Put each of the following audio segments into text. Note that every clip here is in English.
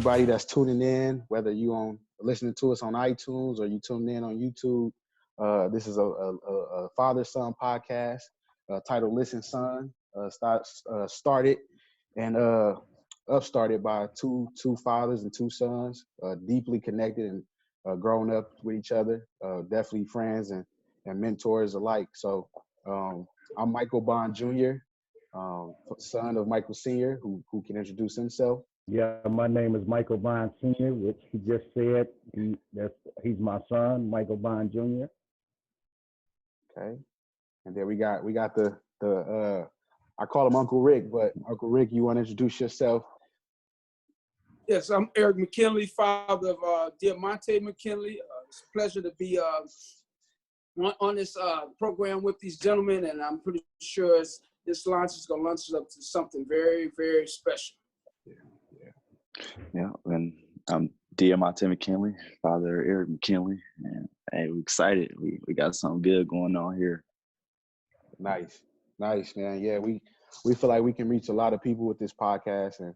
everybody that's tuning in, whether you listening to us on iTunes or you tuning in on YouTube. This is a father-son podcast titled "Listen, Son." Started and upstarted by two fathers and two sons, deeply connected and grown up with each other, definitely friends and mentors alike. So I'm Michael Bond Jr., son of Michael Sr., who can introduce himself. Yeah, my name is Michael Bond Sr., which he just said. He's my son, Michael Bond Jr. Okay, and then we got the I call him Uncle Rick, but Uncle Rick, you want to introduce yourself? Yes, I'm Eric McKinley, father of Diamante McKinley. It's a pleasure to be on this program with these gentlemen, and I'm pretty sure this launch is going to launch us up to something very, very special. Yeah, and I'm Diamante McKinley, father of Eric McKinley, and hey, we're excited. We got something good going on here. Nice, man. Yeah, we feel like we can reach a lot of people with this podcast, and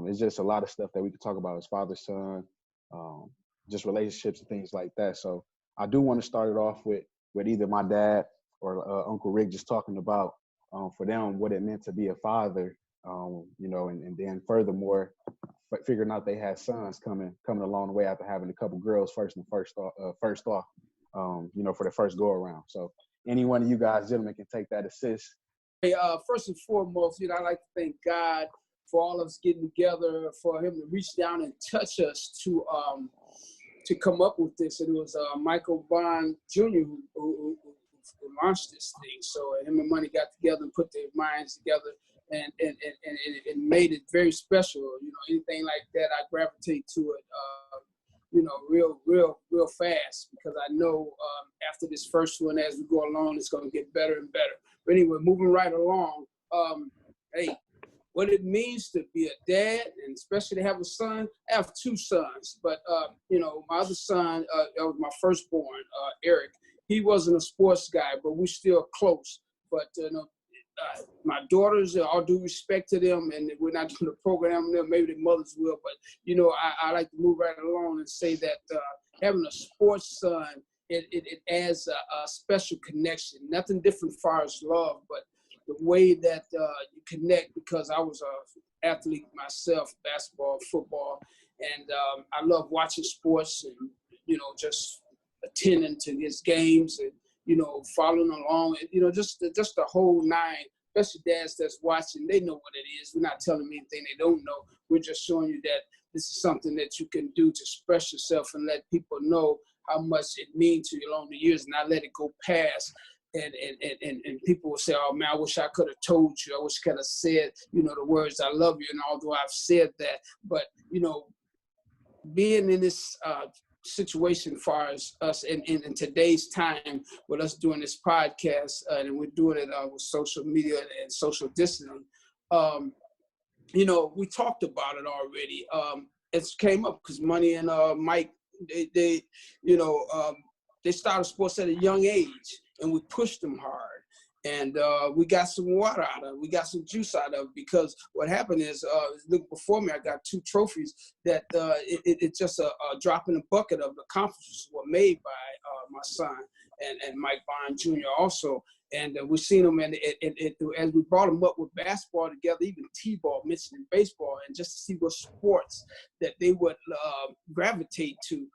it's just a lot of stuff that we can talk about as father, son, just relationships and things like that. So I do want to start it off with either my dad or Uncle Rick just talking about for them what it meant to be a father, and then furthermore, figuring out they had sons coming along the way after having a couple girls first off, for the first go around. So any one of you guys, gentlemen, can take that assist. Hey, first and foremost, I'd like to thank God for all of us getting together, for him to reach down and touch us to come up with this. And it was Michael Bond Jr. who launched this thing. So him and Money got together and put their minds together and made it very special. Anything like that, I gravitate to it, real fast, because I know after this first one, as we go along, it's going to get better and better. But anyway, moving right along, hey, what it means to be a dad, and especially to have a son. I have two sons, but my other son, that was my firstborn, Eric. He wasn't a sports guy, but we're still close. But my daughters, all due respect to them, and we're not doing a program there, maybe their mothers will, but I like to move right along and say that having a sports son, it adds a special connection. Nothing different as far as love, but the way that you connect, because I was an athlete myself, basketball, football, and I love watching sports and, just attending to his games and, following along, and, just the whole nine. Especially dads that's watching, they know what it is. We're not telling them anything they don't know. We're just showing you that this is something that you can do to express yourself and let people know how much it means to you along the years, and not let it go past. And people will say, oh man, I wish I could have told you. I wish I could have said, the words I love you. And although I've said that, but, being in this situation as far as us in today's time with us doing this podcast, and we're doing it with social media and social distancing, we talked about it already. It came up because Money and Mike, they started sports at a young age, and we pushed them hard. And we got some water out of it. We got some juice out of it, because what happened is, look before me, I got 2 trophies that it's just a drop in the bucket of the accomplishments were made by my son and Mike Bond Jr. also. And we've seen them, and as we brought them up with basketball together, even T-ball, mentioning baseball, and just to see what sports that they would gravitate to.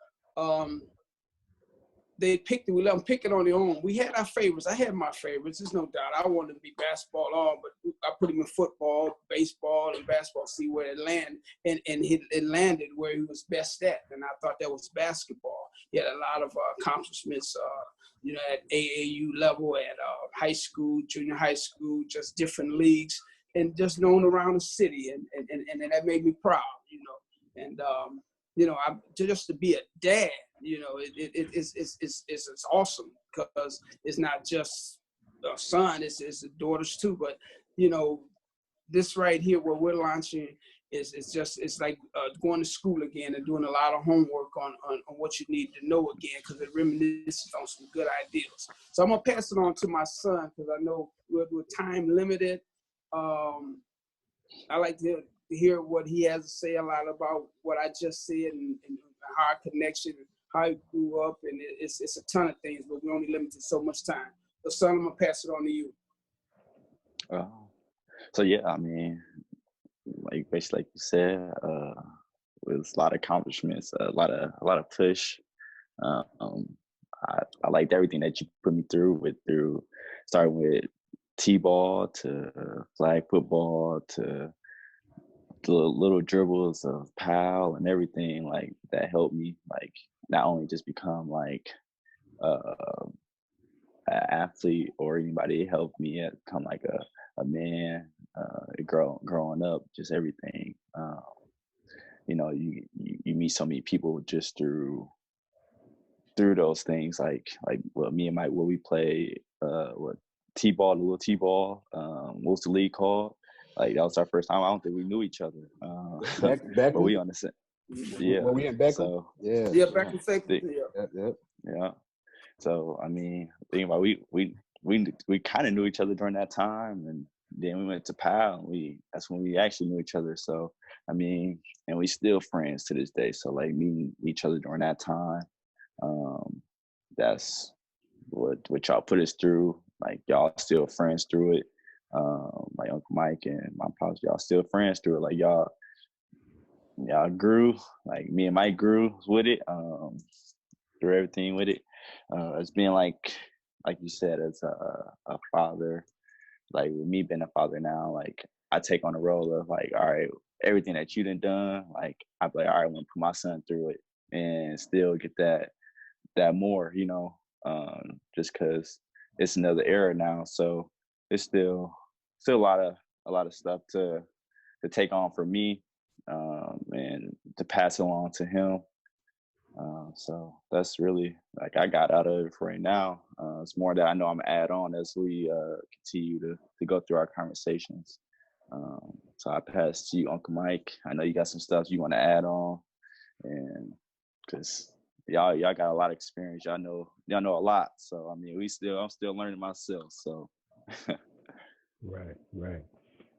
They picked it. We let them pick it on their own. We had our favorites. I had my favorites. There's no doubt. I wanted to be basketball all, but I put him in football, baseball, and basketball. See where it landed, and it landed where he was best at. And I thought that was basketball. He had a lot of accomplishments, at AAU level, at high school, junior high school, just different leagues, and just known around the city. And that made me proud, And just to be a dad, it's awesome, because it's not just a son, it's the daughters too. But this right here, what we're launching, it's like going to school again and doing a lot of homework on what you need to know again, because it reminisces on some good ideas. So I'm gonna pass it on to my son, because I know we're time limited. I like to to hear what he has to say a lot about what I just said and our connection, how he grew up, and it's a ton of things, but we're only limited so much time. So, son, I'm gonna pass it on to you. So yeah, I mean, like basically like you said, with a lot of accomplishments, a lot of push. Um, I liked everything that you put me through starting with t-ball to flag football to the little dribbles of PAL and everything like that helped me like not only just become like uh, an athlete or anybody, it helped me become like a man, growing up, just everything. You know, you meet so many people just through those things like what me and Mike, what we play, what t-ball, the little t-ball, what was the league called? Like that was our first time. I don't think we knew each other, but we on the same. Yeah. Were we in Beckham? So yeah, Beckham. yeah. So I mean, think about we kind of knew each other during that time, and then we went to PAL, and that's when we actually knew each other. So I mean, and we still friends to this day. So like meeting each other during that time, that's what y'all put us through. Like y'all still friends through it. Like Uncle Mike and my pops, y'all still friends through it. Like y'all grew, like me and Mike grew with it, through everything with it. It's being like you said, as a father, like with me being a father now, like I take on the role of like, all right, everything that you done, like I be like, all right, I want to put my son through it and still get that more, you know, just because it's another era now, so it's still a lot of stuff to take on for me, and to pass along to him. So that's really like I got out of it for right now. It's more that I know I'm gonna add on as we continue to go through our conversations. So I pass to you, Uncle Mike. I know you got some stuff you want to add on, and because y'all got a lot of experience. Y'all know a lot. So I mean, I'm still learning myself. So Right.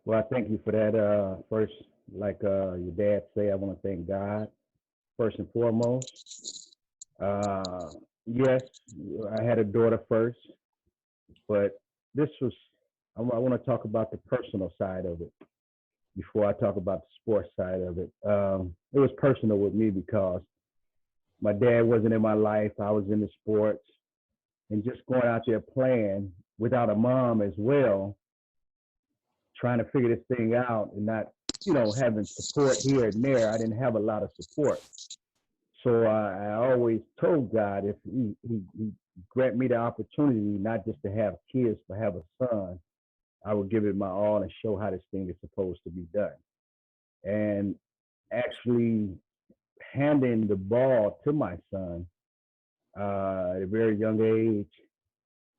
Well, I thank you for that. First, like your dad say, I want to thank God first and foremost. Yes, I had a daughter first, but this was, I want to talk about the personal side of it before I talk about the sports side of it. It was personal with me because my dad wasn't in my life. I was in the sports, and just going out there playing without a mom as well, trying to figure this thing out and not, having support here and there. I didn't have a lot of support. So I always told God if he grant me the opportunity, not just to have kids, but have a son, I would give it my all and show how this thing is supposed to be done. And actually handing the ball to my son at a very young age,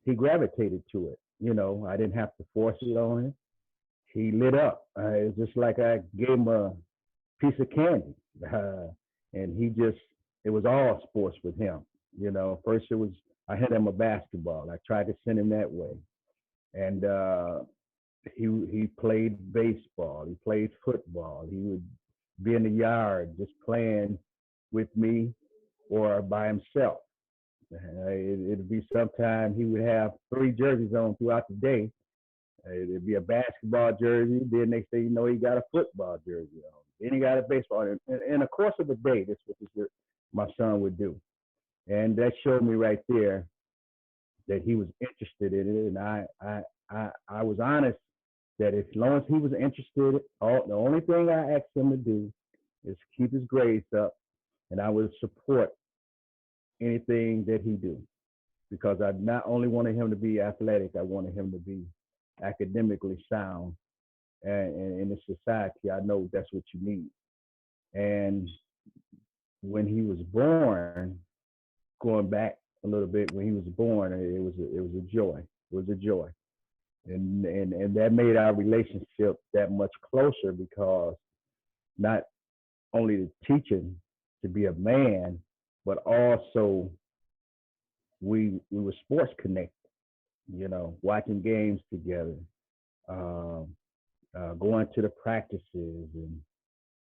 he gravitated to it. I didn't have to force it on him. He lit up. It's just like I gave him a piece of candy. And it was all sports with him. First I had him a basketball. I tried to send him that way. And he played baseball. He played football. He would be in the yard just playing with me or by himself. It'd be sometime he would have 3 jerseys on throughout the day. It'd be a basketball jersey. Then next thing you know, he got a football jersey on. Then he got a baseball. In the course of the day, this is what my son would do. And that showed me right there that he was interested in it. And I was honest that as long as he was interested, the only thing I asked him to do is keep his grades up, and I would support anything that he do, because I not only wanted him to be athletic, I wanted him to be academically sound. And in the society, I know that's what you need. And when he was born, going back a little bit, when he was born, it was a joy. It was a joy. And that made our relationship that much closer, because not only the teaching to be a man, but also we were sports connected, watching games together. going to the practices and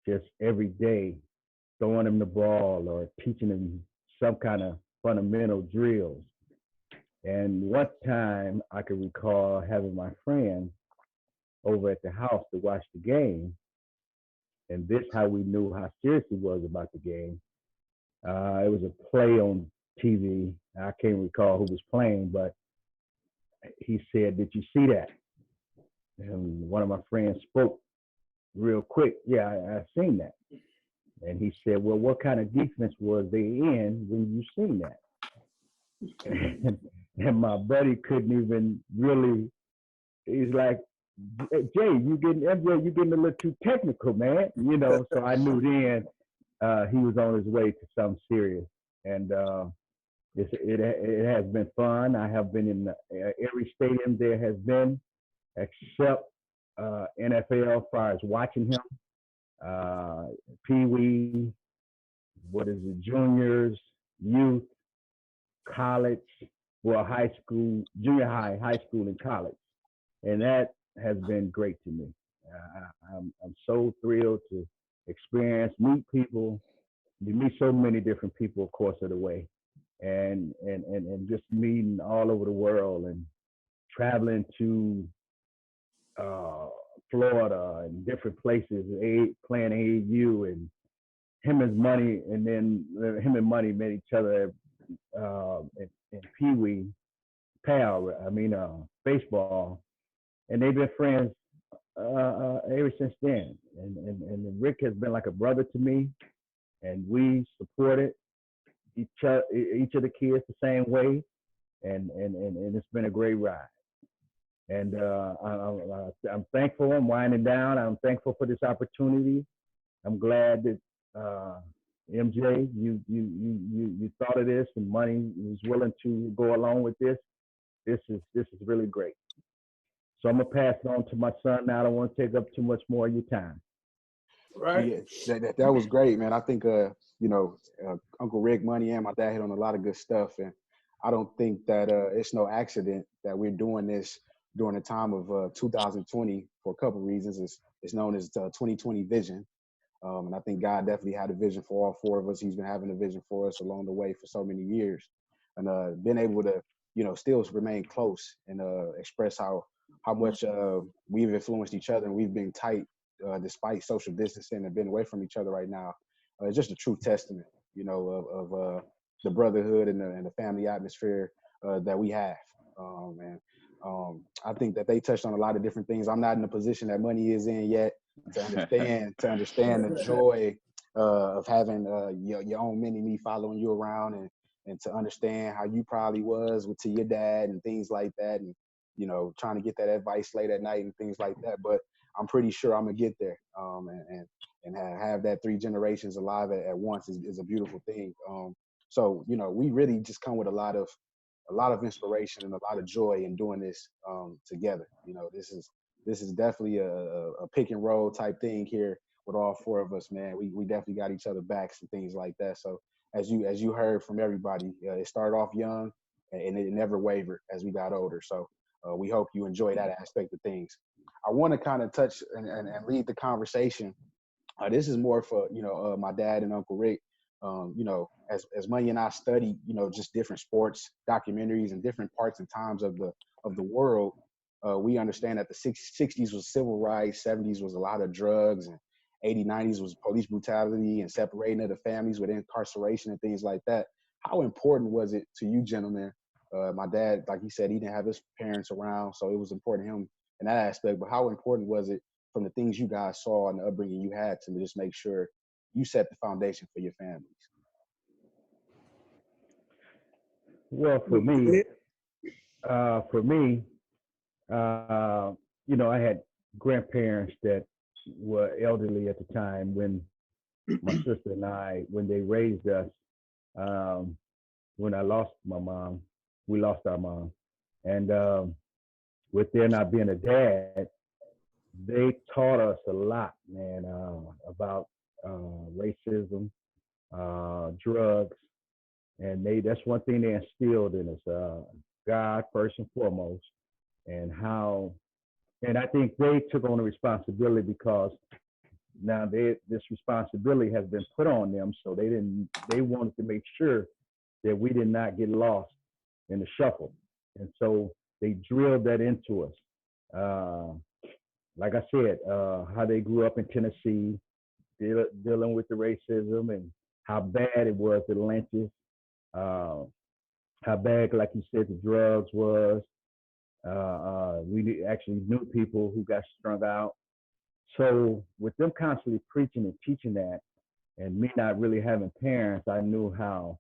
just every day throwing them the ball or teaching them some kind of fundamental drills. And one time I can recall having my friend over at the house to watch the game. And this how we knew how serious he was about the game. It was a play on TV. I can't recall who was playing, but he said, "Did you see that?" And one of my friends spoke real quick. Yeah, I seen that. And he said, "Well, what kind of defense was they in when you seen that?" And my buddy couldn't even really. He's like, "Hey, Jay, MJ, you getting a little too technical, man." So I knew then he was on his way to something serious. And it has been fun. I have been in every stadium there has been, except NFL, as far as watching him. Pee Wee, what is it, juniors, youth, college, well, high school, junior high, high school, and college. And that has been great to me. I'm so thrilled to experience, meet people. You meet so many different people, of course, of the way, and just meeting all over the world and traveling to uh, Florida and different places, playing AAU, and him and Money met each other in Pee Wee, baseball, and they've been friends ever since then. And Rick has been like a brother to me, and we supported each of the kids the same way, and it's been a great ride. And I'm thankful. I'm winding down. I'm thankful for this opportunity. I'm glad that MJ, you thought of this, and Money was willing to go along with this. This is really great. So I'm gonna pass it on to my son now. I don't want to take up too much more of your time. Right. Yeah, that was great, man. I think Uncle Rick, Money, and my dad hit on a lot of good stuff, and I don't think that it's no accident that we're doing this during the time of 2020 for a couple of reasons. It's known as 2020 vision, and I think God definitely had a vision for all four of us. He's been having a vision for us along the way for so many years, and been able to still remain close and express how much we've influenced each other and we've been tight despite social distancing and being away from each other right now. It's just a true testament, of the brotherhood and the family atmosphere that we have. And I think that they touched on a lot of different things. I'm not in the position that Money is in yet to understand the joy of having your own mini me following you around, and to understand how you probably was to your dad and things like that, and trying to get that advice late at night and things like that. But I'm pretty sure I'm gonna get there, and have that three generations alive at once is a beautiful thing. So we really just come with a lot of inspiration and a lot of joy in doing this together. This is definitely a pick and roll type thing here with all four of us, man. We definitely got each other backs and things like that. So as you heard from everybody, it started off young and it never wavered as we got older. So we hope you enjoy that aspect of things. I want to kind of touch and lead the conversation. This is more for my dad and Uncle Rick. As Money and I study, just different sports documentaries and different parts and times of the world, we understand that the 60s was civil rights, 70s was a lot of drugs, and 80s, 90s was police brutality and separating of the families with incarceration and things like that. How important was it to you gentlemen? My dad, like he said, he didn't have his parents around, so it was important to him in that aspect. But how important was it from the things you guys saw and the upbringing you had to just make sure you set the foundation for your families? Well, for me, I had grandparents that were elderly at the time when my sister and I, when they raised us. When I lost my mom, we lost our mom, and with there not being a dad, they taught us a lot, man, about racism, drugs, and that's one thing they instilled in us: God first and foremost, and how And I think they took on the responsibility because now this responsibility has been put on them. So they wanted to make sure that we did not get lost in the shuffle. And so they drilled that into us. Like I said, how they grew up in Tennessee, dealing with the racism and how bad it was, the lynches, how bad, like you said, the drugs was. We actually knew people who got strung out. So with them constantly preaching and teaching that, and me not really having parents, I knew how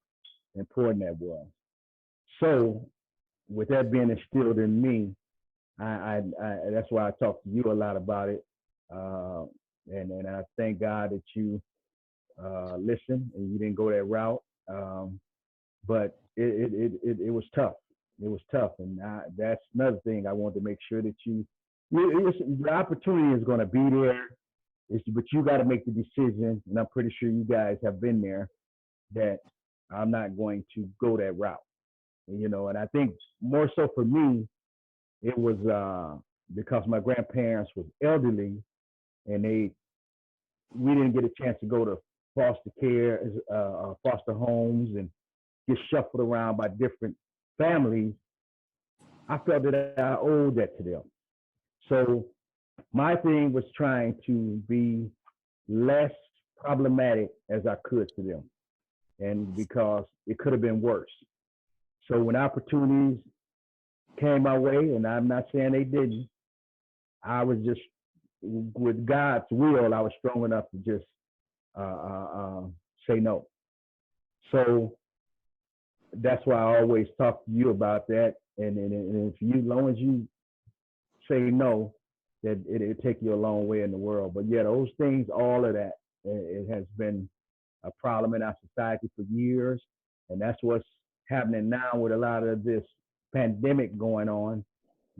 important that was. So with that being instilled in me, I that's why I talk to you a lot about it. And I thank God that you listened and you didn't go that route. But it was tough. It was tough, and that's another thing I wanted to make sure that the opportunity is going to be there. But you got to make the decision, and I'm pretty sure you guys have been there, that I'm not going to go that route. And I think more so for me, it was because my grandparents was elderly, and we didn't get a chance to go to foster care, foster homes, and get shuffled around by different families. I felt that I owed that to them. So my thing was trying to be less problematic as I could to them, and because it could have been worse. So when opportunities came my way, and I'm not saying they didn't, I was just, with God's will, I was strong enough to just say no. So that's why I always talk to you about that. And if you, as long as you say no, that it'll take you a long way in the world. But yeah, those things, all of that, it has been a problem in our society for years. And that's what's happening now with a lot of this pandemic going on,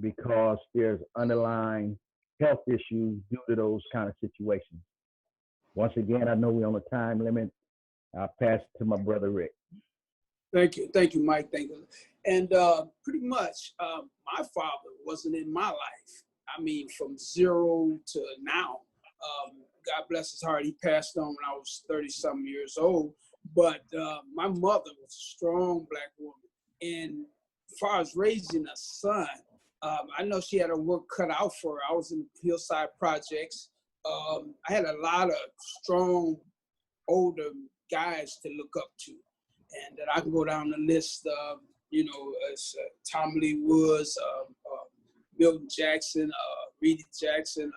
because there's underlying health issues due to those kind of situations. Once again, I know we're on a time limit. I'll pass it to my brother, Rick. Thank you, Mike. Thank you. And pretty much, my father wasn't in my life. I mean, from zero to now. God bless his heart, he passed on when I was 30-something years old. But my mother was a strong Black woman. And as far as raising a son, I know she had her work cut out for her. I was in the Hillside Projects. I had a lot of strong, older guys to look up to. And that I can go down the list, Tom Lee Woods, Milton Jackson, Reedy Jackson,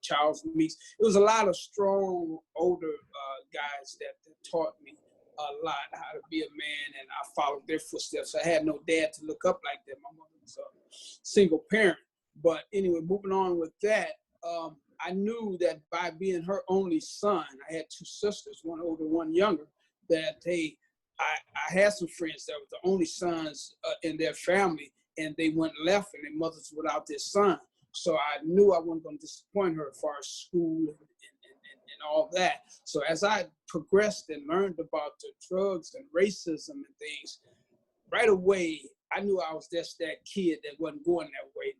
Charles Meeks. It was a lot of strong, older guys that taught me a lot how to be a man, and I followed their footsteps. I had no dad to look up like that. My mother was a single parent. But anyway, moving on with that, I knew that by being her only son, I had two sisters, one older, one younger, that I had some friends that were the only sons in their family, and they went left and their mothers without their son. So I knew I wasn't going to disappoint her as far as school and all that. So as I progressed and learned about the drugs and racism and things, right away, I knew I was just that kid that wasn't going that way.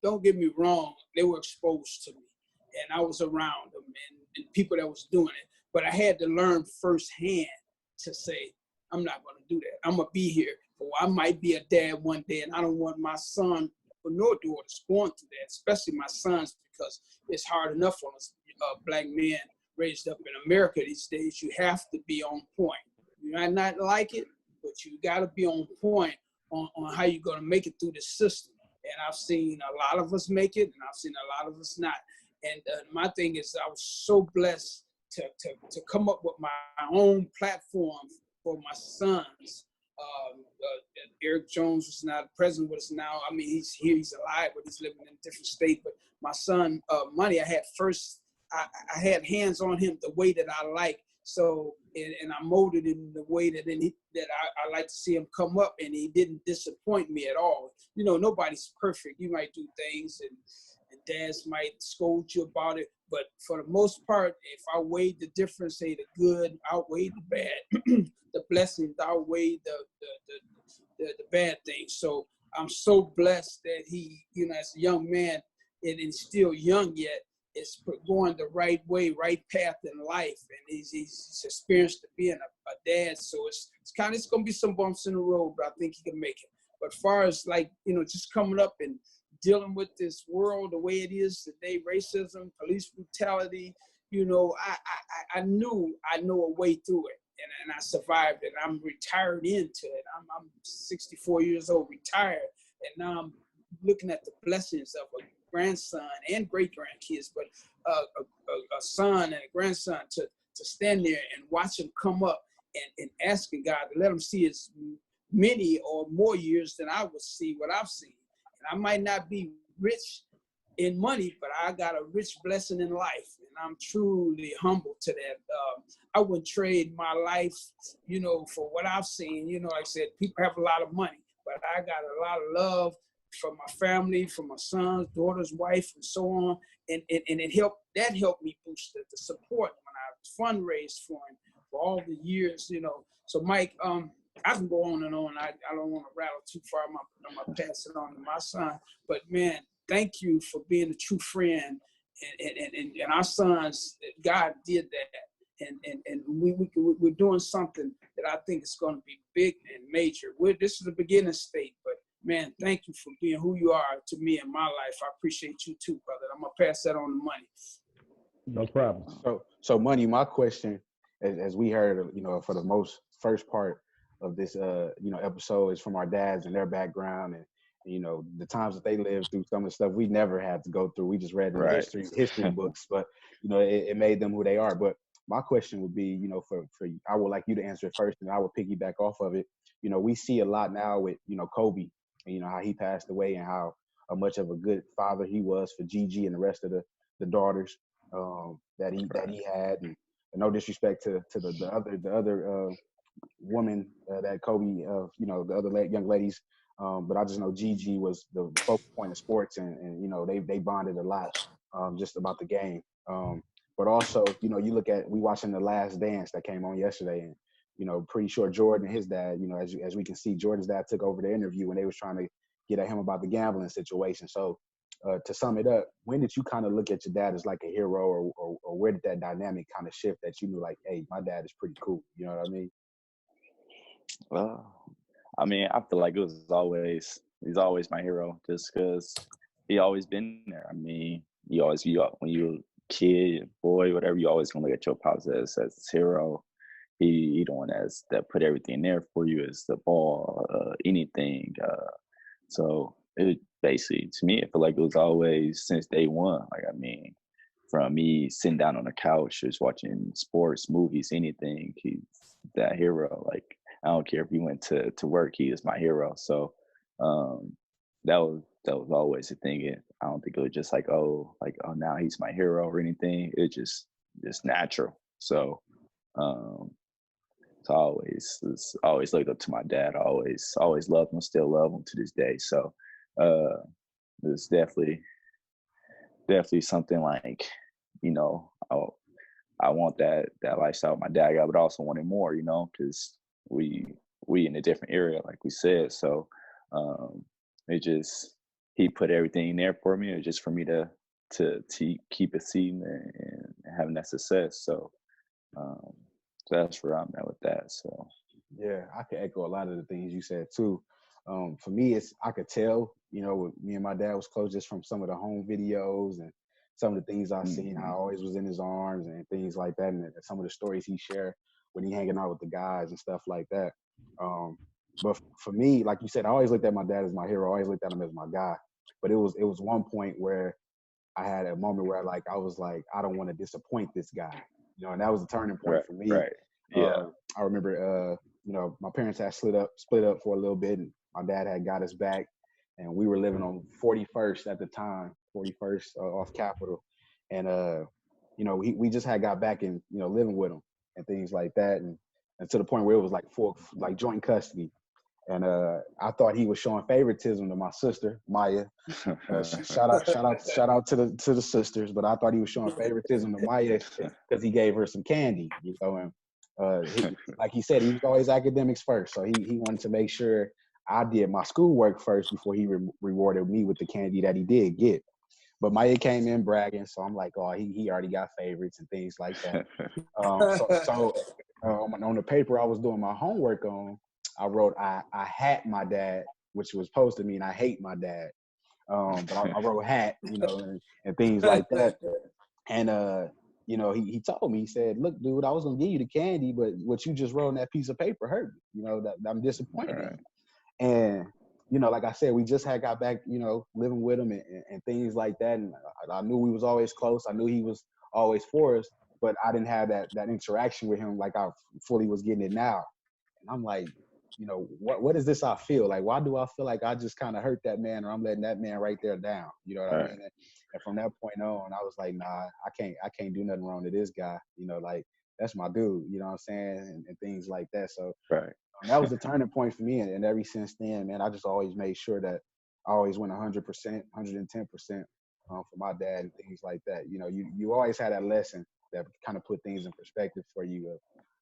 Don't get me wrong, they were exposed to me, and I was around them and people that was doing it. But I had to learn firsthand to say, I'm not going to do that. I'm going to be here. Or I might be a dad one day, and I don't want my son or no daughters going through that, especially my sons, because it's hard enough on us Black men raised up in America these days. You have to be on point. You might not like it, but you got to be on point on how you're going to make it through the system. And I've seen a lot of us make it, and I've seen a lot of us not. And my thing is, I was so blessed to come up with my own platform for my sons. Eric Jones was not present with us now. I mean, he's here, he's alive, but he's living in a different state. But my son, Money, I had hands on him the way that I like. So, and I molded him the way that I like to see him come up, and he didn't disappoint me at all. You know, nobody's perfect. You might do things, and dads might scold you about it. But for the most part, if I weighed the difference, say the good outweighed the bad, the blessings outweighed the bad things. So I'm so blessed that he, you know, as a young man, and is still young yet, is going the right way, right path in life, and he's experienced being a dad. So it's going to be some bumps in the road, but I think he can make it. But as far as like, just coming up and dealing with this world the way it is today, racism, police brutality, I know a way through it, and I survived it. I'm retired into it. I'm 64 years old, retired, and now I'm looking at the blessings of a grandson and great grandkids, but a son and a grandson to stand there and watch him come up and asking God to let him see as many or more years than I would see what I've seen. And I might not be rich in money, but I got a rich blessing in life, and I'm truly humble to that. I wouldn't trade my life, for what I've seen. Like I said, people have a lot of money, but I got a lot of love from my family, from my sons, daughters, wife, and so on. And it helped me boost the support when I fundraised for him for all the years, So Mike, I can go on and on. I don't want to rattle too far. I'm gonna pass it on to my son. But man, thank you for being a true friend. And our sons, God did that. And we're doing something that I think is going to be big and major. This is the beginning state, but man, thank you for being who you are to me in my life. I appreciate you too, brother. I'm gonna pass that on to Money. No problem. So Money, my question, as we heard, for the first part of this, episode is from our dads and their background and the times that they lived through, some of the stuff we never had to go through. We just read in the history books, but it made them who they are. But my question would be, for I would like you to answer it first, and I would piggyback off of it. We see a lot now with Kobe, and how he passed away, and how much of a good father he was for Gigi and the rest of the daughters that he had. And no disrespect to the other woman that Kobe, the other young ladies. But I just know Gigi was the focal point of sports, and they bonded a lot, just about the game. But also, you look at, we watching The Last Dance that came on yesterday, and pretty sure Jordan and his dad, as we can see, Jordan's dad took over the interview when they was trying to get at him about the gambling situation. So to sum it up, when did you kind of look at your dad as like a hero, or where did that dynamic kind of shift that you knew like, hey, my dad is pretty cool? You know what I mean? Well, I mean, I feel like he's always my hero, just because he always been there. I mean, when you're a kid, boy, whatever, you always gonna look at your pops as his hero. He the one that put everything there for you, as the ball, anything. So it basically, to me, I feel like it was always since day one. Like, I mean, from me sitting down on the couch, just watching sports, movies, anything, he's that hero. Like, I don't care if he went to work, he is my hero. So that was always a thing. And I don't think it was just like, oh, now he's my hero or anything. It just natural. So so I always looked up to my dad. I always loved him, still love him to this day. So it's definitely something like, I want that lifestyle my dad got, but I also wanted more, because we in a different area, like we said. So he put everything there for me. It was just for me to keep exceeding and having that success. So that's where I'm at with that. So yeah, I can echo a lot of the things you said too. For me, I could tell, me and my dad was close just from some of the home videos and some of the things I've seen. How I always was in his arms and things like that, and some of the stories he shared when he hanging out with the guys and stuff like that. But for me, like you said, I always looked at my dad as my hero. I always looked at him as my guy. But it was one point where I had a moment where I was like, I don't want to disappoint this guy, and that was a turning point for me. Right. Yeah. I remember, my parents had split up for a little bit, and my dad had got us back, and we were living on 41st at the time, 41st off Capitol, and we just had got back and living with him and things like that, and to the point where it was like joint custody. And I thought he was showing favoritism to my sister Maya. Shout out to the sisters, but I thought he was showing favoritism to Maya because he gave her some candy, and like he said, he was always academics first, so he wanted to make sure I did my schoolwork first before he rewarded me with the candy that he did get. But Maya came in bragging, so I'm like, oh, he already got favorites and things like that. On the paper I was doing my homework on, I wrote I hat my dad, which was supposed to mean I hate my dad. But I wrote hat, and things like that. And he told me, he said, "Look, dude, I was gonna give you the candy, but what you just wrote on that piece of paper hurt me. That I'm disappointed in." And like I said, we just had got back, living with him and things like that. And I knew we was always close. I knew he was always for us, but I didn't have that interaction with him like I fully was getting it now. And I'm like, what is this I feel? Like, why do I feel like I just kind of hurt that man, or I'm letting that man right there down? You know what I mean? And from that point on, I was like, nah, I can't do nothing wrong to this guy. Like, that's my dude, you know what I'm saying? And things like that. So that was the turning point for me. And ever since then, man, I just always made sure that I always went 100%, 110% for my dad and things like that. You always had that lesson that kind of put things in perspective for you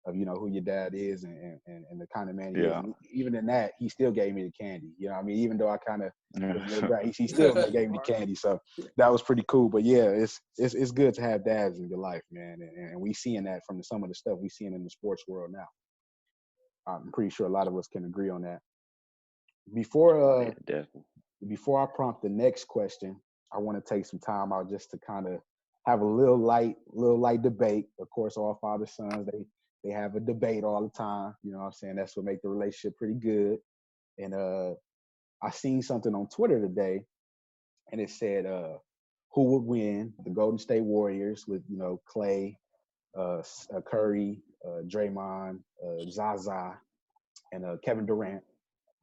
of who your dad is and the kind of man he is. And even in that, he still gave me the candy. Even though I kind of was a little brat, he still gave me the candy. So that was pretty cool. But yeah, it's good to have dads in your life, man. And we seeing that from some of the stuff we seeing in the sports world now. I'm pretty sure a lot of us can agree on that. Before I prompt the next question, I want to take some time out just to kind of have a little light debate. Of course, all father sons, they have a debate all the time. You know what I'm saying? That's what makes the relationship pretty good. And I seen something on Twitter today, and it said, who would win, the Golden State Warriors with, Clay, Curry, Draymond, Zaza, and Kevin Durant,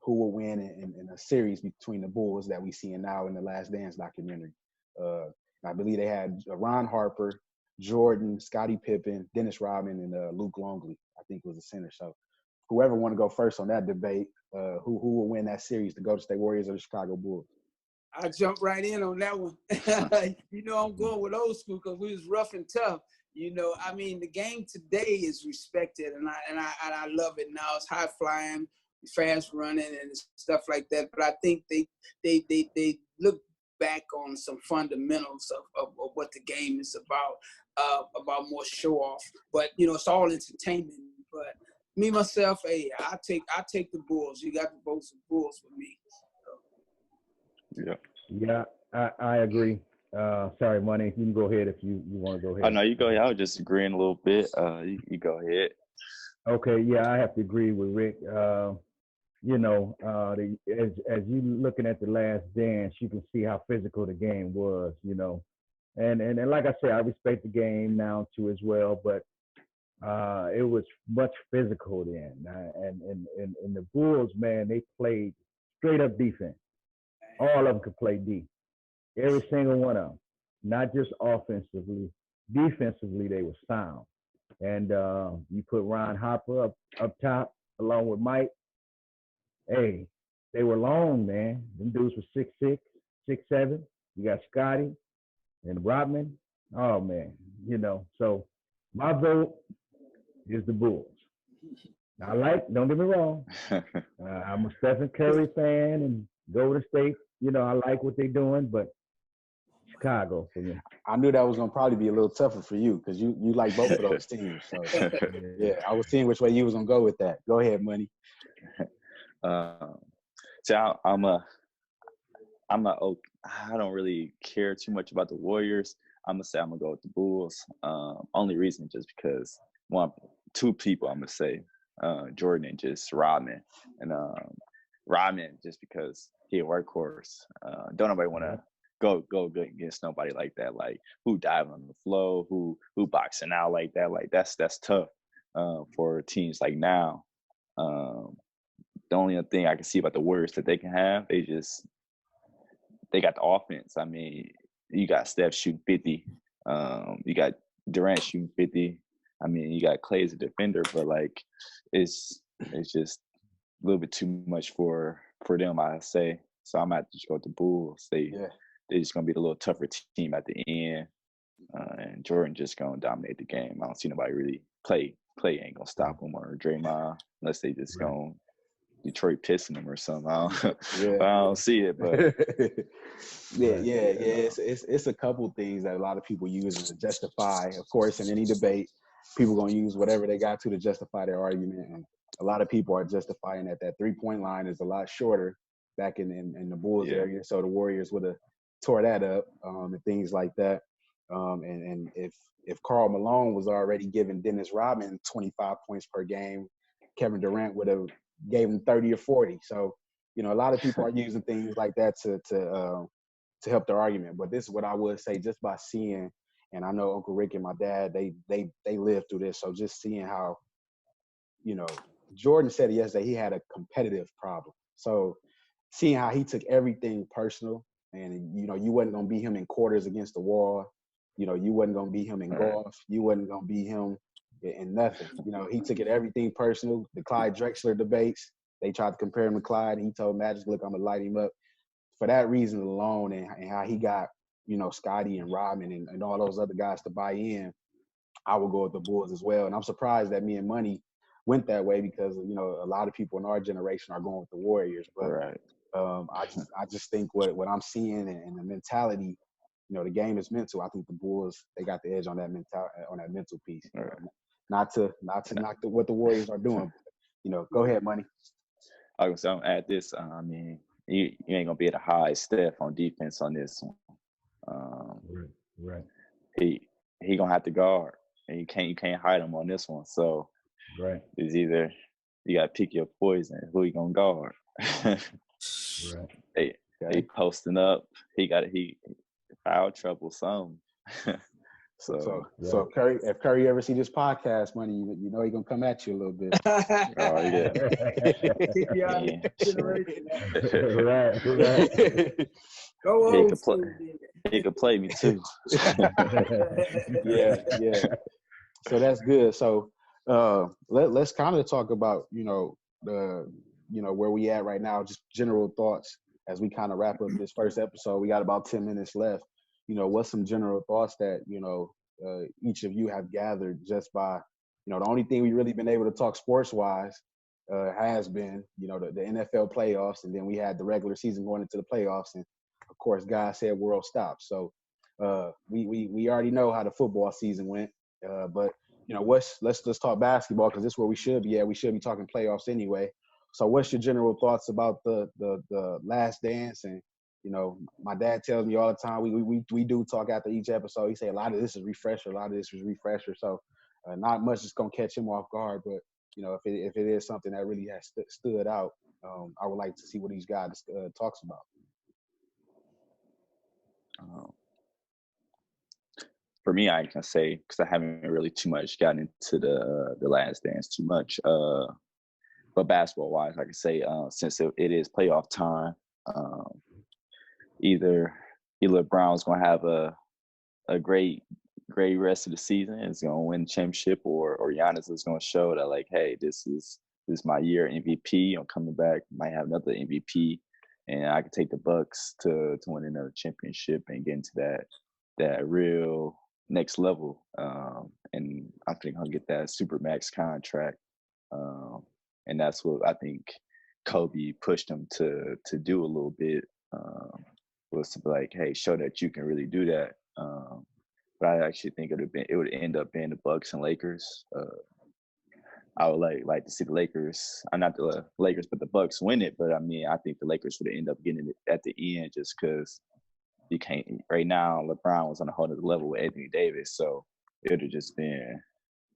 who will win in a series between the Bulls that we see now in the Last Dance documentary. I believe they had Ron Harper, Jordan, Scottie Pippen, Dennis Rodman, and Luke Longley, I think was the center. So whoever want to go first on that debate, who will win that series, the Golden State Warriors or the Chicago Bulls? I jump right in on that one. I'm going with old school because we was rough and tough. I mean, the game today is respected, and I love it now. It's high flying, fast running, and stuff like that. But I think they look back on some fundamentals of what the game is about more show off. But it's all entertainment. But me myself, hey, I take the Bulls. You got both the Bulls with me. Yeah, I agree. Sorry, Money. You can go ahead if you want to go ahead. Oh no, you go ahead. I was just agreeing a little bit. You go ahead. Okay, yeah, I have to agree with Rick. As you looking at the Last Dance, you can see how physical the game was. And like I said, I respect the game now too as well, but it was much physical then. And the Bulls, man, they played straight up defense. All of them could play D. Every single one of them. Not just offensively. Defensively, they were sound. And you put Ron Harper up top along with Mike. Hey, they were long, man. Them dudes were 6'6", 6'7". You got Scotty and Rodman. Oh, man. So my vote is the Bulls. Don't get me wrong. I'm a Stephen Curry fan and Golden State. I like what they're doing, but Chicago for me. I knew that was going to probably be a little tougher for you because you like both of those teams. So, yeah, I was seeing which way you was going to go with that. Go ahead, Money. So I don't really care too much about the Warriors. I'm going to say I'm going to go with the Bulls. Only reason just because two people I'm going to say, Jordan and just Rodman. And Rodman just because he a workhorse. Don't nobody want to go against nobody like that. Like who diving on the floor, who boxing out like that. Like that's tough for teams like now. The only thing I can see about the Warriors that they can have, they got the offense. I mean, you got Steph shooting 50. You got Durant shooting 50. I mean, you got Clay as a defender, but like it's just a little bit too much for them, I say. So I'm going to just go with the Bulls. They're just going to be the little tougher team at the end. And Jordan just going to dominate the game. I don't see nobody really play. Clay ain't going to stop him or Draymond unless they just going to Detroit pissing them or something. Yeah. I don't see it, but It's a couple things that a lot of people use to justify. Of course, in any debate, people gonna use whatever they got to justify their argument, and a lot of people are justifying that 3-point line is a lot shorter back in the Bulls area, so the Warriors would have tore that up, and things like that. And if Karl Malone was already giving Dennis Rodman 25 points per game, Kevin Durant would have gave him 30 or 40. So, a lot of people are using things like that to help their argument. But this is what I would say, just by seeing, and I know Uncle Rick and my dad, they lived through this. So just seeing how, Jordan said yesterday he had a competitive problem. So seeing how he took everything personal, and you wasn't gonna beat him in quarters against the wall. You wasn't gonna beat him in golf. You wasn't gonna beat him in nothing. He took it everything personal. The Clyde Drexler debates, they tried to compare him to Clyde, and he told Magic, "Look, I'm gonna light him up." For that reason alone, and how he got, Scotty and Rodman and all those other guys to buy in, I would go with the Bulls as well. And I'm surprised that me and Money went that way, because a lot of people in our generation are going with the Warriors. But I just think what I'm seeing and the mentality, the game is mental. I think the Bulls, they got the edge on that mental piece. Not to knock what the Warriors are doing. Go ahead, Money. I was gonna add this. I mean, you ain't gonna be able to hide Steph on defense on this one. Right. He gonna have to guard, and you can't hide him on this one. So it's either you gotta pick your poison. Who you gonna guard? They posting up. He foul trouble some. So if Curry ever see this podcast, Money, he gonna come at you a little bit. Oh yeah. Keep you out of generation. Right. Go old school. He could play me too. Yeah. So that's good. So let's kind of talk about where we at right now, just general thoughts as we kind of wrap up this first episode. We got about 10 minutes left. What's some general thoughts that each of you have gathered just by the only thing we really been able to talk sports wise has been the NFL playoffs, and then we had the regular season going into the playoffs, and of course God said world stops. So we already know how the football season went, but let's talk basketball, because this is where we should be at. We should be talking playoffs anyway. So what's your general thoughts about the Last Dance? And my dad tells me all the time, we do talk after each episode. He say a lot of this is refresher, So not much is gonna catch him off guard, but if it is something that really has stood out, I would like to see what these guys talks about. For me, I can say, because I haven't really too much gotten into the Last Dance too much, but basketball wise, I can say since it is playoff time, either LeBron's gonna have a great rest of the season, is gonna win the championship, or Giannis is gonna show that, like, hey, this is my year, MVP. I'm coming back, might have another MVP, and I can take the Bucks to win another championship and get into that real next level. And I think I'll get that super max contract. And that's what I think Kobe pushed him to do a little bit, was to be like, hey, show that you can really do that. But I actually think it would end up being the Bucks and Lakers. I would like to see the Lakers. I'm not the Lakers, but the Bucks win it. But I mean, I think the Lakers would end up getting it at the end, just because you can't. Right now, LeBron was on a whole other level with Anthony Davis, so it would have just been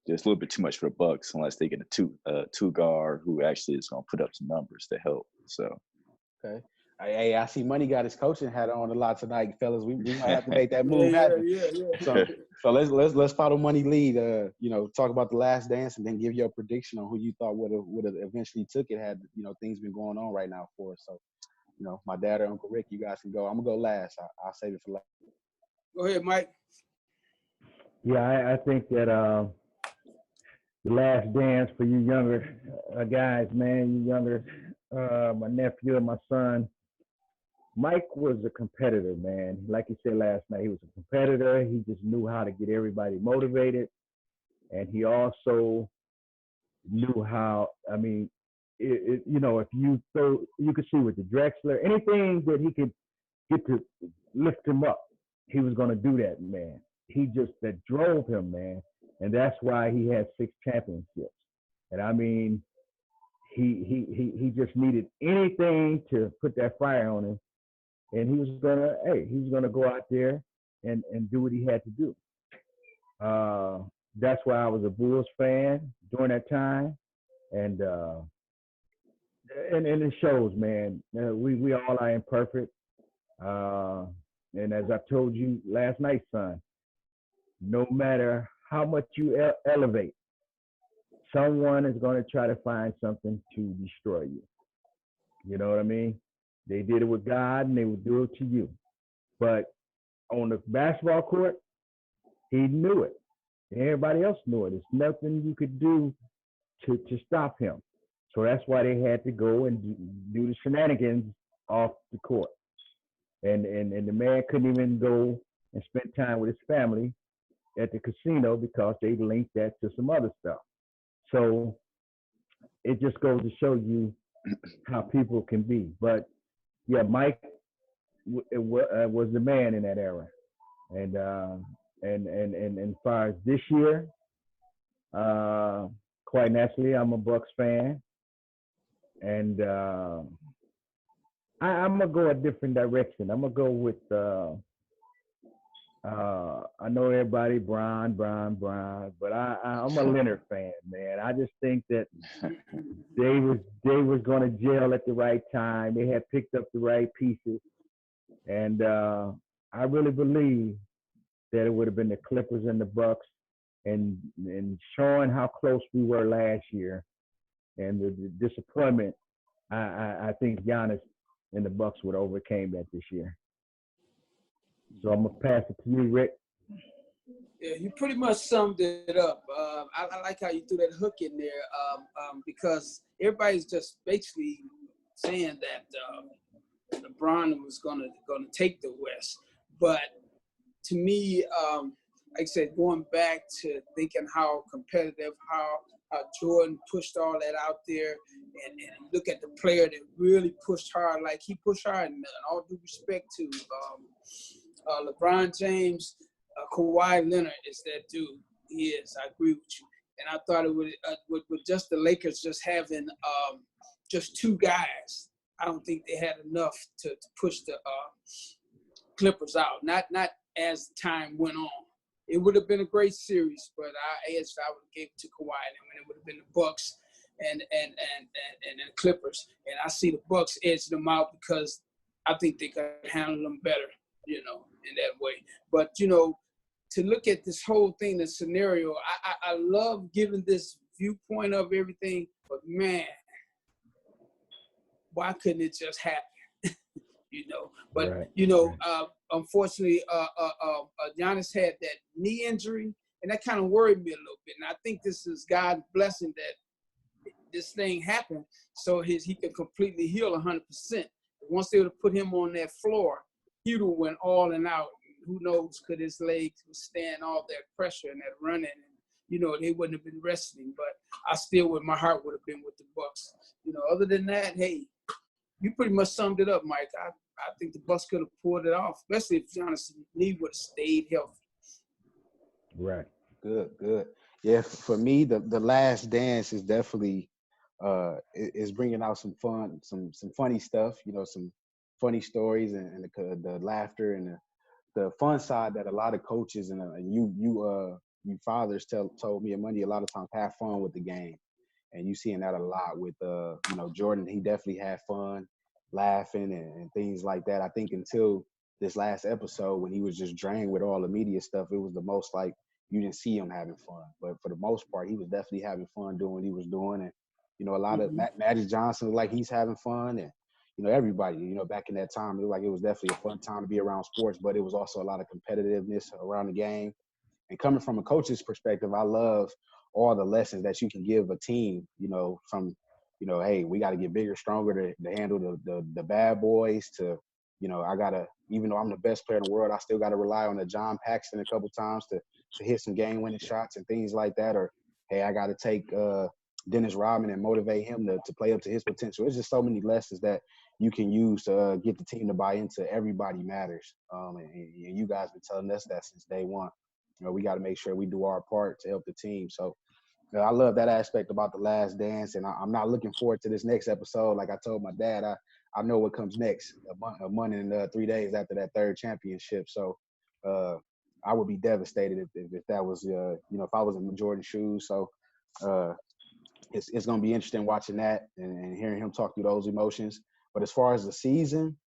just a little bit too much for the Bucks unless they get a two guard who actually is going to put up some numbers to help. So, okay. Hey, I see Money got his coaching hat on a lot tonight, fellas. We might have to make that move happen. Yeah. So let's follow Money lead. Talk about the Last Dance, and then give your prediction on who you thought would have eventually took it had things been going on right now for us. So my dad or Uncle Rick, you guys can go. I'm gonna go last. I'll save it for last. Go ahead, Mike. Yeah, I think that the Last Dance for you younger guys, man, my nephew and my son. Mike was a competitor, man. Like he said last night, he was a competitor. He just knew how to get everybody motivated. And he also knew how, you know, if you throw, you could see with the Drexler, anything that he could get to lift him up, he was going to do that, man. He just, that drove him, man. And that's why he had 6 championships. And I mean, he just needed anything to put that fire on him. And he was gonna go out there and do what he had to do. That's why I was a Bulls fan during that time. And and it shows, man. We all are imperfect. And as I told you last night, son, no matter how much you elevate, someone is going to try to find something to destroy you. You know what I mean? They did it with God, and they will do it to you. But on the basketball court, he knew it. Everybody else knew it. There's nothing you could do to stop him. So that's why they had to go and do the shenanigans off the court. And the man couldn't even go and spend time with his family at the casino because they linked that to some other stuff. So it just goes to show you how people can be. But yeah, Mike was the man in that era. And as far as this year, quite naturally, I'm a Bucks fan, and I'm gonna go a different direction. I'm gonna go with I know everybody Brian, but I'm a Leonard fan, man. I just think that they was gonna gel at the right time. They had picked up the right pieces, and I really believe that it would have been the Clippers and the Bucks, and showing how close we were last year, and the disappointment. I think Giannis and the Bucks would have overcame that this year. So I'm gonna pass it to you, Rick. Yeah, you pretty much summed it up. I like how you threw that hook in there because everybody's just basically saying that LeBron was gonna take the West, but to me, like I said, going back to thinking how competitive, how Jordan pushed all that out there, and look at the player that really pushed hard, like he pushed hard, and all due respect to LeBron James, Kawhi Leonard is that dude. He is. I agree with you. And I thought it would with just the Lakers just having just 2 guys. I don't think they had enough to push the Clippers out. Not as time went on. It would have been a great series, but I would have gave it to Kawhi, and it would have been the Bucks and the Clippers. And I see the Bucks edging them out because I think they can handle them better, in that way. But to look at this whole thing, the scenario, I love giving this viewpoint of everything, but man, why couldn't it just happen? But right. Unfortunately, Giannis had that knee injury, and that kind of worried me a little bit. And I think this is God's blessing that this thing happened, so he can completely heal 100%. Once they would have put him on that floor, he would have went all and out. Who knows? Could his legs withstand all that pressure and that running? And they wouldn't have been wrestling. But I still, with my heart, would have been with the Bucks. Other than that, hey, you pretty much summed it up, Mike. I think the Bucks could have pulled it off, especially if Giannis' knee would have stayed healthy. Right. Good. Yeah, for me, the Last Dance is definitely is bringing out some fun, some funny stuff. Some funny stories and the laughter and the fun side that a lot of coaches and you fathers told me and Monday a lot of times have fun with the game, and you seeing that a lot with Jordan. He definitely had fun laughing and things like that. I think until this last episode when he was just drained with all the media stuff, it was the most like you didn't see him having fun. But for the most part, he was definitely having fun doing what he was doing. And a lot of Magic Johnson, like he's having fun, and everybody, back in that time, it was definitely a fun time to be around sports, but it was also a lot of competitiveness around the game. And coming from a coach's perspective, I love all the lessons that you can give a team, from, hey, we got to get bigger, stronger to handle the bad boys to, I got to, even though I'm the best player in the world, I still got to rely on the John Paxson a couple times to hit some game-winning shots and things like that. Or, hey, I got to take Dennis Rodman and motivate him to play up to his potential. It's just so many lessons that you can use to get the team to buy into everybody matters. And you guys been telling us that since day one. We got to make sure we do our part to help the team. So I love that aspect about The Last Dance, and I'm not looking forward to this next episode. Like I told my dad, I know what comes next, a month and 3 days after that third championship. So I would be devastated if that was, if I was in Jordan's shoes. So it's going to be interesting watching that and hearing him talk through those emotions. But as far as the season,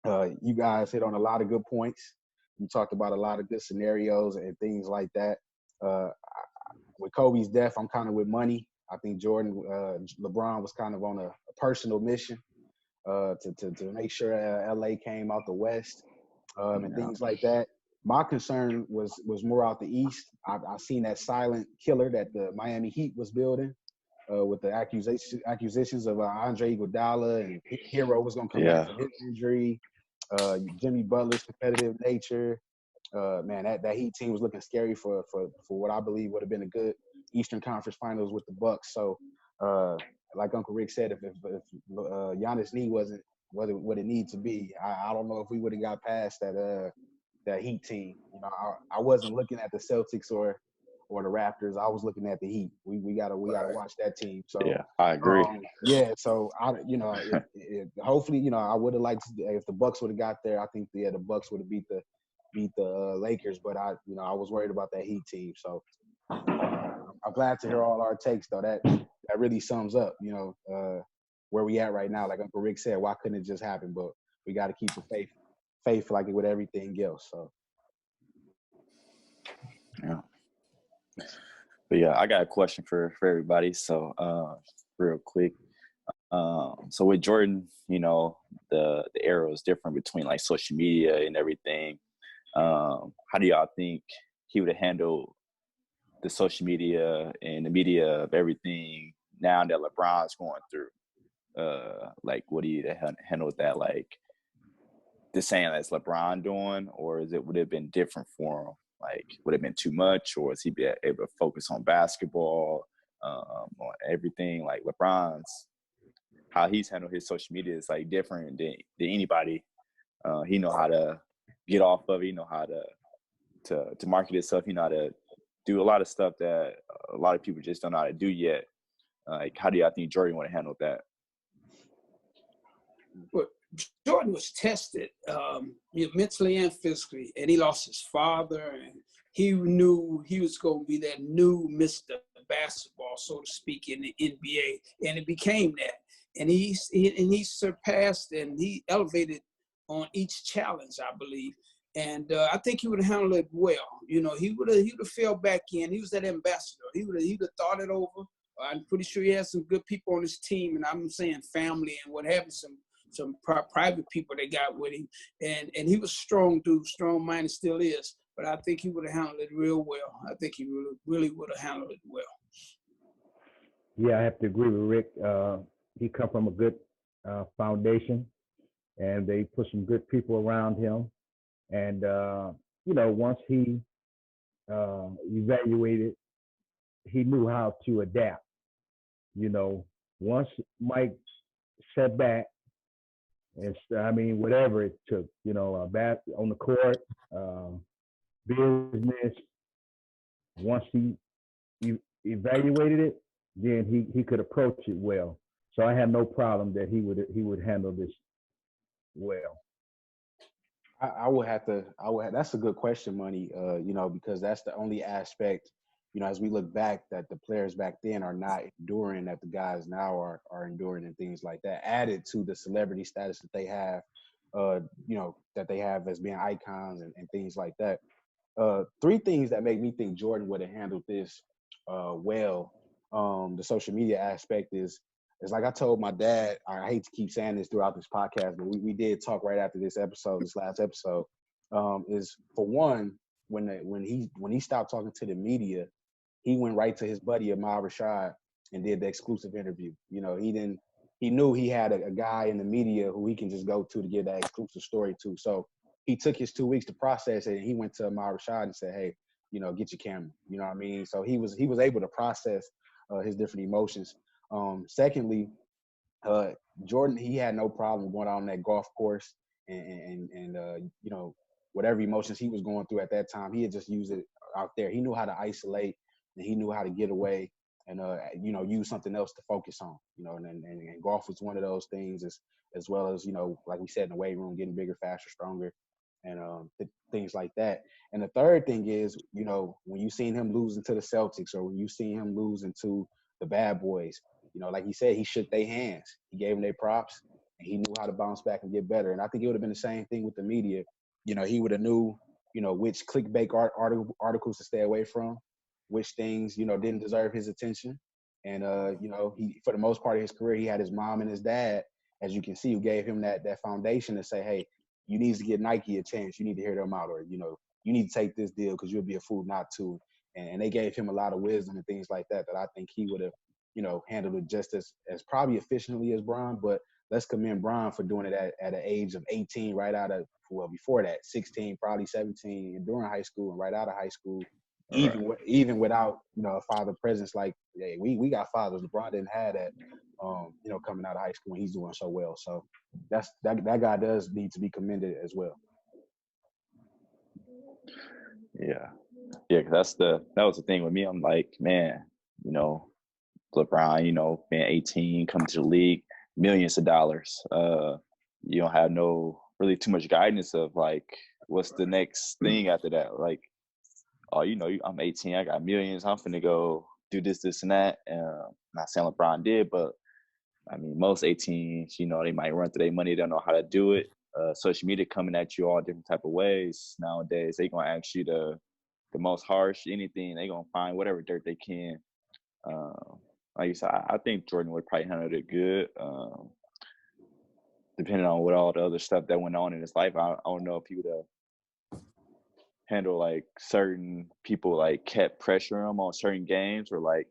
you guys hit on a lot of good points. You talked about a lot of good scenarios and things like that. With Kobe's death, I'm kind of with money. I think LeBron was kind of on a personal mission to make sure LA came out the West and things like that. My concern was more out the East. I seen that silent killer that the Miami Heat was building with the accusations of Andre Iguodala, and Hero was going to come back from his injury. Jimmy Butler's competitive nature. Man, that Heat team was looking scary for what I believe would have been a good Eastern Conference Finals with the Bucks. So, like Uncle Rick said, if Giannis' knee wasn't what it needed to be, I don't know if we would have got past that Heat team. I wasn't looking at the Celtics or the Raptors. I was looking at the Heat. We gotta watch that team. So yeah, I agree. So hopefully, I would have liked if the Bucks would have got there. I think the Bucks would have beat the Lakers, but I was worried about that Heat team. So I'm glad to hear all our takes, though. That really sums up, where we at right now. Like Uncle Rick said, why couldn't it just happen? But we got to keep the faith like with everything else. So yeah. But yeah, I got a question for everybody. So real quick. So with Jordan, the era is different between like social media and everything. How do y'all think he would have handled the social media and the media of everything now that LeBron's going through? Like, what do you handle with that? Like, the same as LeBron doing, or would it have been different for him? Like, would it have been too much, or is he be able to focus on basketball, on everything? Like LeBron's, how he's handled his social media is like different than anybody. He know how to get off of it. He know how to market himself. He know how to do a lot of stuff that a lot of people just don't know how to do yet. Like, how do y'all think Jordan would have handled that? Well, Jordan was tested mentally and physically, and he lost his father, and he knew he was going to be that new Mr. Basketball, so to speak, in the NBA, and it became that. And he surpassed and he elevated on each challenge, I believe. And I think he would have handled it well. He would have fell back in. He was that ambassador. He would have thought it over. I'm pretty sure he had some good people on his team, and I'm saying family and what have you, some private people that got with him. And he was strong dude, strong-minded, still is. But I think he would have handled it real well. I think he really would have handled it well. Yeah, I have to agree with Rick. He come from a good foundation, and they put some good people around him. And, once he evaluated, he knew how to adapt. Once Mike sat back, and whatever it took, on the court, business, once he evaluated it, then he could approach it well. So I have no problem that he would handle this well. I would have. That's a good question, Money. Because that's the only aspect, as we look back, that the players back then are not enduring that the guys now are enduring and things like that. Added to the celebrity status that they have, that they have as being icons and things like that. Three things that make me think Jordan would have handled this well. The social media aspect is like I told my dad. I hate to keep saying this throughout this podcast, but we did talk right after this last episode. Is for one, when he stopped talking to the media, he went right to his buddy Ahmad Rashad and did the exclusive interview. He knew he had a guy in the media who he can just go to get that exclusive story to. So he took his 2 weeks to process it, and he went to Ahmad Rashad and said, "Hey, get your camera." You know what I mean? So he was able to process his different emotions. Secondly, uh, Jordan, he had no problem going out on that golf course and you know, whatever emotions he was going through at that time, he had just used it out there. He knew how to isolate and he knew how to get away and you know, use something else to focus on. You know, and golf was one of those things, as well as, you know, like we said, in the weight room, getting bigger, faster, stronger, and things like that. And the third thing is, you know, when you seen him losing to the Celtics or when you seen him losing to the Bad Boys, you know, like he said, he shook their hands. He gave them their props, and he knew how to bounce back and get better. And I think it would have been the same thing with the media. You know, he would have knew, you know, which clickbait articles to stay away from, which things, you know, didn't deserve his attention. And you know, he, for the most part of his career, he had his mom and his dad, as you can see, who gave him that foundation to say, hey, you need to give Nike a chance. You need to hear them out, or, you know, you need to take this deal because you'll be a fool not to. And they gave him a lot of wisdom and things like that I think he would have, you know, handled it just as probably efficiently as Bron. But let's commend Bron for doing it at an age of 18, right out of, well, before that, 16, probably 17, and during high school and right out of high school, Right. even without, you know, a father presence. Like, hey, we got fathers. LeBron didn't have that, you know, coming out of high school, and he's doing so well. So that guy does need to be commended as well. Yeah. Yeah, 'cause that was the thing with me. I'm like, man, you know, LeBron, you know, being 18, coming to the league, millions of dollars. You don't have no really too much guidance of like, what's the next thing after that? Like, oh, you know, I'm 18, I got millions, I'm finna go do this, and that. Not saying LeBron did, but I mean, most 18s, you know, they might run through their money, they don't know how to do it. Social media coming at you all different type of ways nowadays. They gonna ask you the most harsh anything. They gonna find whatever dirt they can. Like you said, I think Jordan would probably handled it good. Depending on what all the other stuff that went on in his life, I don't know if he would have handled like certain people like kept pressuring him on certain games or like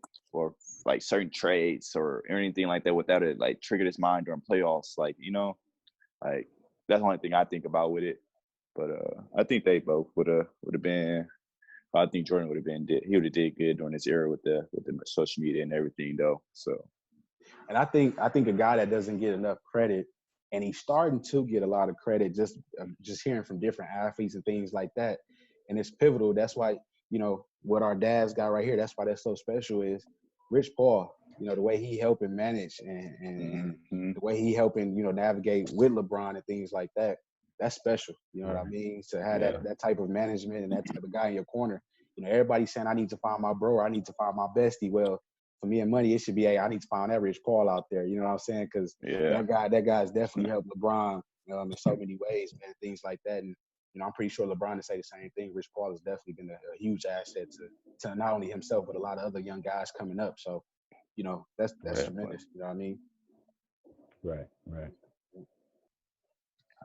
certain trades or anything like that without it like triggered his mind during playoffs. Like, you know, like that's the only thing I think about with it. But I think they both would have been. I think Jordan would have did good during this era with the social media and everything though. So, and I think a guy that doesn't get enough credit, and he's starting to get a lot of credit just hearing from different athletes and things like that, and it's pivotal. That's why, you know, what our dads got right here. That's why that's so special is Rich Paul. You know, the way he helping manage and the way he helping, you know, navigate with LeBron and things like that. That's special. You know what I mean? To have that type of management and that type of guy in your corner. You know, everybody's saying, I need to find my bro, or I need to find my bestie. Well, for me and Money, it should be, hey, I need to find that Rich Paul out there. You know what I'm saying? Because that guy's definitely helped LeBron in so many ways, man, things like that. And, you know, I'm pretty sure LeBron would say the same thing. Rich Paul has definitely been a huge asset to not only himself, but a lot of other young guys coming up. So, you know, that's tremendous. You know what I mean? Right.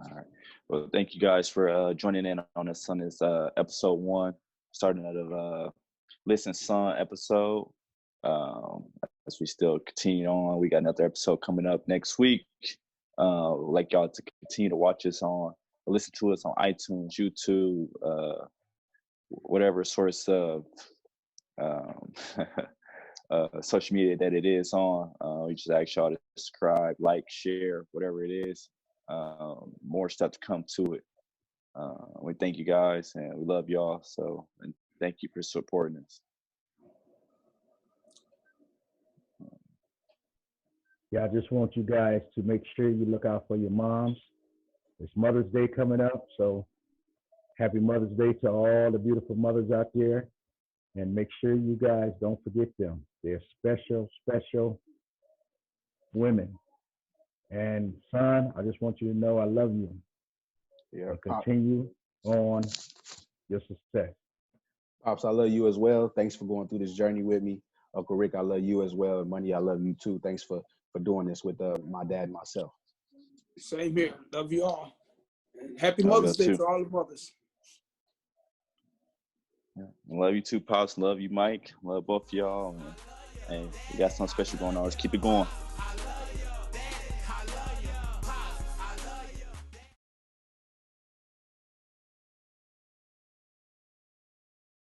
All right. Well, thank you guys for joining in on this episode 1, starting out of Listen Son episode. As we still continue on, we got another episode coming up next week. Like y'all to continue to watch us listen to us on iTunes, YouTube, whatever source of social media that it is on. We just ask y'all to subscribe, like, share, whatever it is. More stuff to come to it. We thank you guys and we love y'all. So, and thank you for supporting us. Yeah, I just want you guys to make sure you look out for your moms. It's Mother's Day coming up, so happy Mother's Day to all the beautiful mothers out there. And make sure you guys don't forget them. They're special, special women. And son, I just want you to know I love you. Yeah. And continue on your success. Pops, I love you as well. Thanks for going through this journey with me. Uncle Rick, I love you as well. And Money, I love you too. Thanks for doing this with my dad and myself. Same here. Love you all. And happy Mother's Day to all the mothers. Yeah. Love you too, Pops. Love you, Mike. Love both of y'all. And we got something special going on. Let's keep it going.